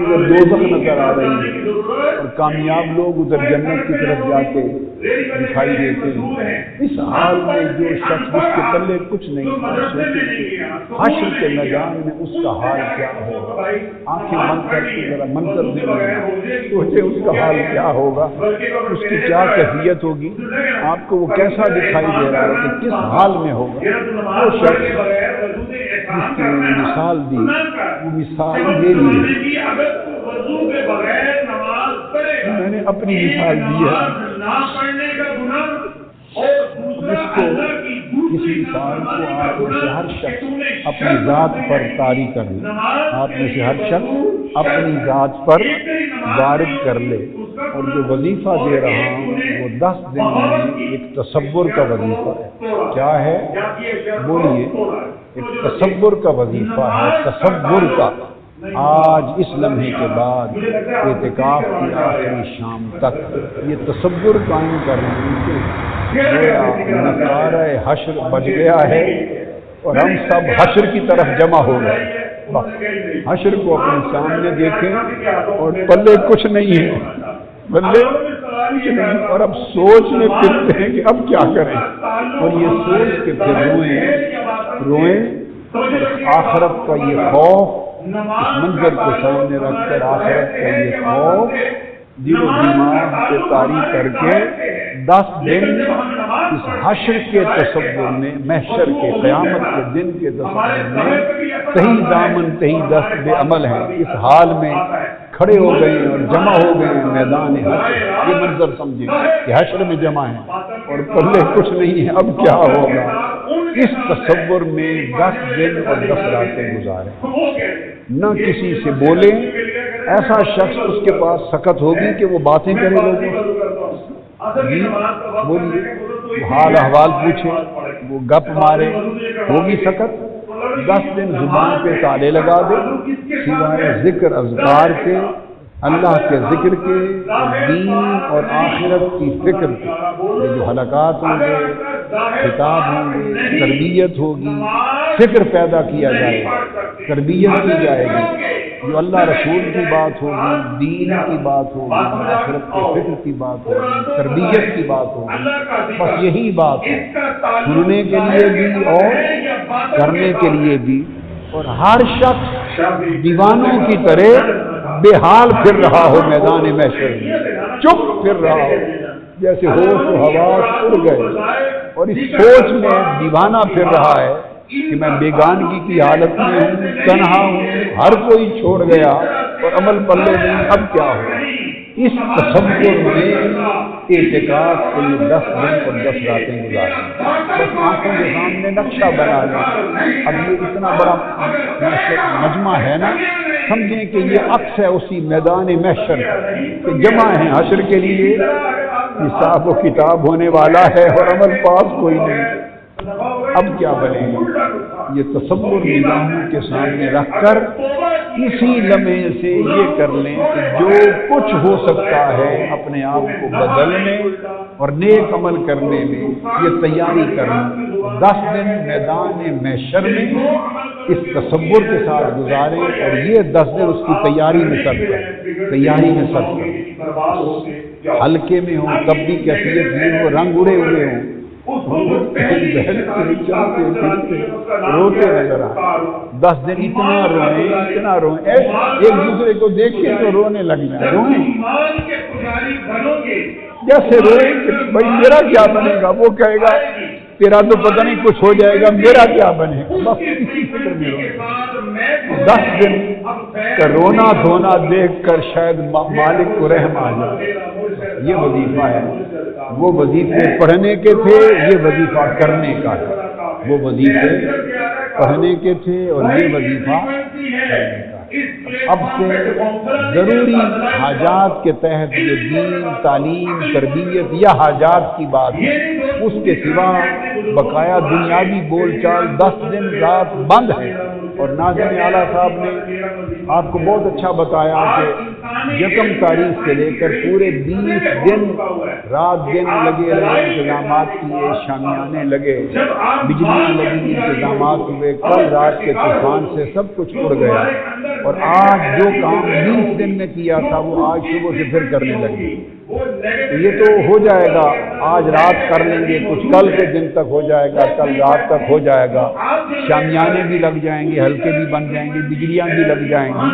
ادھر دوزخ نظر آ رہی ہے اور کامیاب لوگ ادھر جنت کی طرف جاتے دکھائی دیتے ہیں. اس حال میں جو شخص جس کے پلے کچھ نہیں حشر کے میدان میں اس کا حال کیا ہوگا؟ آنکھیں بند کر کے ذرا منظر دیکھیں، سوچے اس کا حال کیا ہوگا، اس کی کیا کیفیت ہوگی. آپ کو وہ کیسا دکھائی دے رہا ہے کہ کس حال میں ہوگا. وہ شخص جس کی مثال دی وہ مثال میری ہے. میں نے اپنی مثال دی ہے. اس کو اس مثال کو آپ میں سے ہر شخص اپنی ذات پر طاری کر لے. آپ میں سے ہر شخص اپنی ذات پر وارد کر لے. اور جو وظیفہ دے رہا ہوں وہ 10 دن میں ایک تصور کا وظیفہ ہے. کیا ہے بولیے؟ ایک تصور کا وظیفہ ہے، تصور کا. آج اس لمحے کے بعد اعتکاف کی آخری شام تک یہ تصور قائم کر رہے ہیں کہ گویا نقارہ حشر بج گیا ہے اور ہم سب حشر کی طرف جمع ہو گئے. حشر کو اپنے سامنے دیکھیں اور پلے کچھ نہیں ہے، بلے کچھ نہیں. اور اب سوچنے پھرتے ہیں کہ اب کیا کریں. اور یہ سوچ کے پھر روئیں. آخرت کا یہ خوف اس منظر کو سامنے رکھ کر، آخرت کا یہ خوف دل و دماغ سے طاری کر کے 10 دن اس حشر کے تصور میں، محشر کے قیامت کے دن کے تصور میں کہیں دامن کہیں دست بے عمل ہیں. اس حال میں کھڑے ہو گئے اور جمع ہو گئے میدان حشر. یہ منظر سمجھیں کہ حشر میں جمع ہیں اور پلے کچھ نہیں ہے. اب کیا ہوگا؟ اس تصور میں 10 دن اور 10 راتیں گزارے، نہ کسی سے بولے. ایسا شخص اس کے پاس سکت ہوگی کہ وہ باتیں کرے لوگوں جی بولیے، حال احوال پوچھے، وہ گپ مارے، ہوگی سکت. 10 دن زبان پہ تالے لگا دے، سوائے ذکر اذکار کے، اللہ کے ذکر کے، دین اور آخرت کی فکر کے. یہ جو حلقات ہوں گے، خطاب ہوں گے، تربیت ہوگی، فکر پیدا کیا جائے گا، تربیت کی جائے گی. جو اللہ رسول کی بات ہوگی، دین کی بات ہوگی، آخرت کے فکر کی بات ہوگی، تربیت کی بات ہوگی. بس یہی بات ہے، سننے کے لیے بھی اور کرنے کے لیے بھی. اور ہر شخص دیوانوں کی طرح بے حال پھر رہا ہو میدان محشر میں، چپ پھر رہا ہو جیسے ہوش و حواس اڑ گئے. اور اس سوچ میں دیوانہ پھر رہا ہے کہ میں بیگانگی کی حالت میں ہوں، تنہا ہوں، ہر کوئی چھوڑ گیا اور عمل پلے نہیں. اب کیا ہو؟ اس تصور میں اعتکاف کے لیے 10 دن اور 10 راتیں گزاریں. بس آنکھوں کے سامنے نقشہ بنا لیں. اب یہ اتنا بڑا مجمع ہے نا، سمجھیں کہ یہ عکس ہے اسی میدان محشر کہ جمع ہیں حشر کے لیے. حساب و کتاب ہونے والا ہے اور عمل پاس کوئی نہیں. اب کیا بنے گا؟ یہ تصور نگاہوں کے سامنے رکھ کر اسی لمحے سے یہ کر لیں کہ جو کچھ ہو سکتا ہے اپنے آپ کو بدلنے اور نیک عمل کرنے میں یہ تیاری کریں. 10 دن میدان محشر میں اس تصور کے ساتھ گزاریں اور یہ 10 دن اس کی تیاری میں صرف کریں. ہلکے میں ہوں تب بھی کیفیت نہیں ہو، رنگ اڑے ہوئے ہوں، روتے نظر آئے. 10 دن اتنا روئیں ایک دوسرے کو دیکھیں تو رونے لگ جائیں. روئیں کیسے روئے کہ بھائی میرا کیا بنے گا؟ وہ کہے گا تیرا تو پتہ نہیں کچھ ہو جائے گا، میرا کیا بنے گا؟ بس اسی فکر میں رو 10 دن کا رونا دھونا دیکھ کر شاید مالک کو رحم آ جائے۔ یہ وظیفہ ہے، وہ وظیفے پڑھنے کے تھے، یہ وظیفہ کرنے کا ہے۔ وہ وظیفے پڑھنے کے تھے اور یہ وظیفہ کرنے کا ہے۔ اب سے ضروری حاجات کے تحت یہ دین، تعلیم، تربیت یا حاجات کی بات ہے، اس کے سوا بقایا دنیاوی بول چال 10 دن رات بند ہے۔ اور ناظرین اعلیٰ صاحب نے آپ کو بہت اچھا بتایا کہ 1 تاریخ سے لے کر پورے 20 دن رات دن لگے رہے، انتظامات کیے، شامیانے لگے، بجلیاں لگی، انتظامات ہوئے، کل رات کے طوفان سے سب کچھ اڑ گیا، اور آج جو کام 20 دن میں کیا تھا وہ آج صبح سے پھر کرنے لگے۔ یہ تو ہو جائے گا، آج رات کر لیں گے، کچھ کل کے دن تک ہو جائے گا، کل رات تک ہو جائے گا، شامیانے بھی لگ جائیں گے، ہلکے بھی بن جائیں گے، بجلیاں بھی لگ جائیں گی۔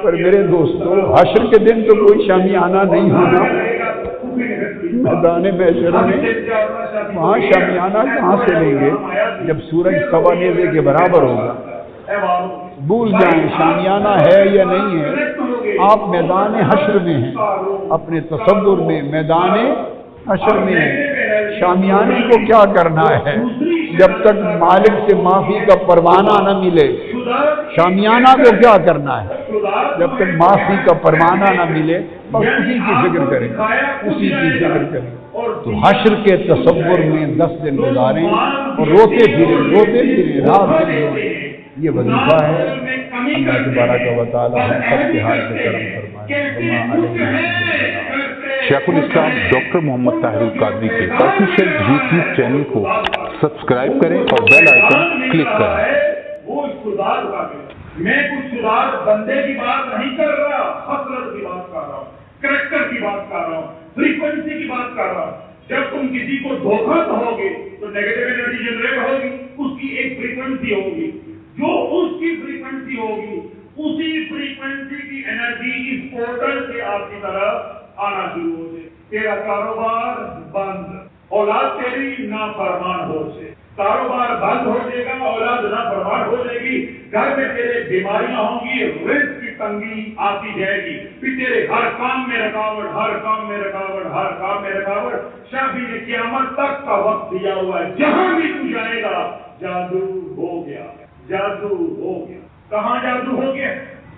پر میرے دوستو، حشر کے دن تو کوئی شامیانہ نہیں ہونا، میدان محشر میں وہاں شامیانہ کہاں سے لیں گے جب سورج سوا نیزے کے برابر ہوگا؟ بھول جائیں شامیانہ ہے یا نہیں ہے، آپ میدان حشر میں ہیں، اپنے تصور میں میدان حشر میں ہیں۔ شامیانے کو کیا کرنا ہے جب تک مالک سے معافی کا پروانہ نہ ملے؟ شامیانہ کو کیا کرنا ہے جب تک معافی کا پروانہ نہ ملے؟ بس اسی کی فکر کریں، اسی کی فکر کریں۔ تو حشر کے تصور میں 10 دن گزاریں اور روتے پھریں رات دن روئیں۔ یہ وظیفہ ہے۔ اللہ تبارک و تعالی ہم سب کے حال میں کرم فرمائے۔ شیخ الاسلام ڈاکٹر محمد طاہر القادری کے آفیشیل YouTube چینل کو سبسکرائب کریں اور بیل آئیکن کلک کریں۔ میں کچھ سدھار بندے کی بات نہیں کر رہا، خصلت کی بات کر رہا ہوں، کریکٹر کی بات کر رہا ہوں، فریکوینسی کی بات کر رہا ہوں۔ جب تم کسی کو دھوکہ دو گے تو نیگیٹو انرجی جنریٹ ہوگی، اس کی ایک فریکوینسی ہوگی، جو اس کی فریکوینسی ہوگی اسی فریکوینسی کی انرجی اس پورٹل سے آپ کی طرف آنا شروع ہو جائے۔ تیرا کاروبار بند، اولاد تیری نافرمان ہو سے، کاروبار بند ہو جائے گا، اولاد نافرمان ہو جائے گی، گھر میں تیرے بیماریاں ہوں گی، رزق کی تنگی آتی جائے گی، پھر تیرے ہر کام میں رکاوٹ، ہر کام میں رکاوٹ، ہر کام میں رکاوٹ۔ شافعی نے قیامت تک کا وقت دیا ہوا ہے، جہاں بھی تو جائے گا جادو ہو گیا، جادو ہو گیا۔ کہاں جادو ہو گیا؟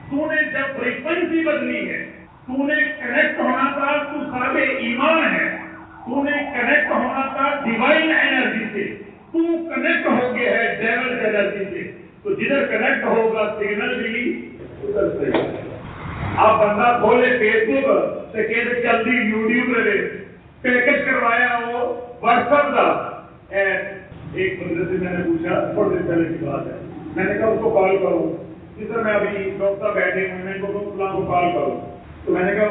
تو نے جب فریکوینسی بدلی ہے، تو نے کنیکٹ ہونا تھا، تو صاحب ایمان ہے، تو نے کنیکٹ ہونا تھا ڈیوائن انرجی سے، تو کنیکٹ ہو گیا ہے ڈیول انرجی سے، تو جدھر کنیکٹ ہوگا سگنل بھی ادھر سے۔ آپ بندہ کھولے فیس بک سے کہتے جلدی یوٹیوب لے پیکج کروایا وہ واٹس ایپ کا۔ ایک بندے سے میں نے پوچھا، تھوڑے دن پہلے کی بات ہے، میں نے کہا اس کو کال کروں، جی سر میں ابھی ڈاکٹر بیٹھے ہوئے میں ان کو فلاں کو کال کروں، تو میں نے کہا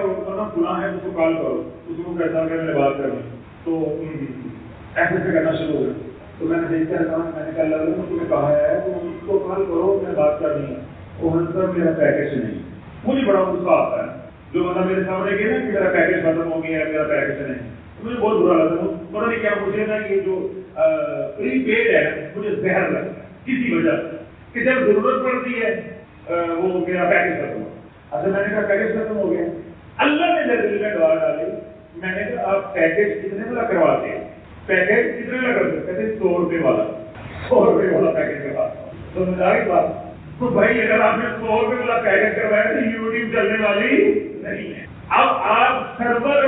فلاں ہے اس کو کال کرو، اس کو کہتا کہ میں نے بات کرنی، تو ایسے سے کرنا شروع ہو گیا۔ تو میں نے دیکھا میں نے کہا اللہ نے تمہیں کہا ہے تو اس کو کال کرو، میں بات کرنی ہے، وہ سر میرا پیکج نہیں۔ مجھے بڑا غصہ آتا ہے جو بندہ میرے سامنے کہے نا کہ میرا پیکج ختم ہو گیا ہے، میرا پیکج نہیں، مجھے بہت برا لگتا ہے۔ پتہ نہیں کیا مجھے نا یہ جو پری پیڈ ہے مجھے زہر لگتا ہے کسی وجہ سے، کہ جب ضرورت پڑتی ہے وہ میرا پیکج ختم ہو۔ اچھا میں نے کہا پیکج ختم ہو گیا، اللہ نے میرے دل میں دعا ڈالی، میں نے کہا آپ پیکج کتنے والا کرواتے ہیں؟ پیکج کتنے والا کرتے ہیں؟ کہتے 100 روپے والا، 100 روپے والا پیکج کرواتا۔ تو مجھے آئی بات، تو بھائی اگر آپ نے 100 روپے والا پیکج کروایا تو یوٹیوب چلنے والی نہیں ہے۔ اب آپ سرور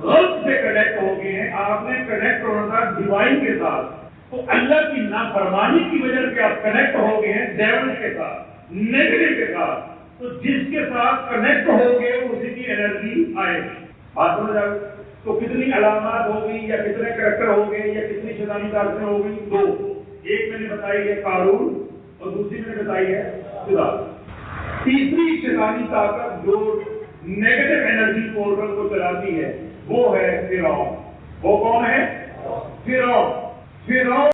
غلط سے کنیکٹ ہو گئے ہیں، آپ نے کنیکٹ ہونا تھا ڈیوائن کے ساتھ، تو اللہ کی نافرمانی کی وجہ سے آپ کنیکٹ ہو گئے ہیں ڈیول کے ساتھ، نیگیٹو کے ساتھ، تو جس کے ساتھ کنیکٹ ہو گئے اسی کی انرجی آئے گی۔ بات سمجھ آئے؟ تو کتنی علامات ہو گئی یا کتنے کریکٹر ہو گئے یا کتنی شیطانی طاقتیں ہو گئی؟ 2۔ ایک میں نے بتائی ہے قارون اور دوسری میں نے بتائی ہے خدا۔ تیسری شیطانی طاقت جو نیگیٹو انرجی پورٹل کو چلاتی ہے وہ ہے فرعون۔ وہ کون ہے؟ فرعون۔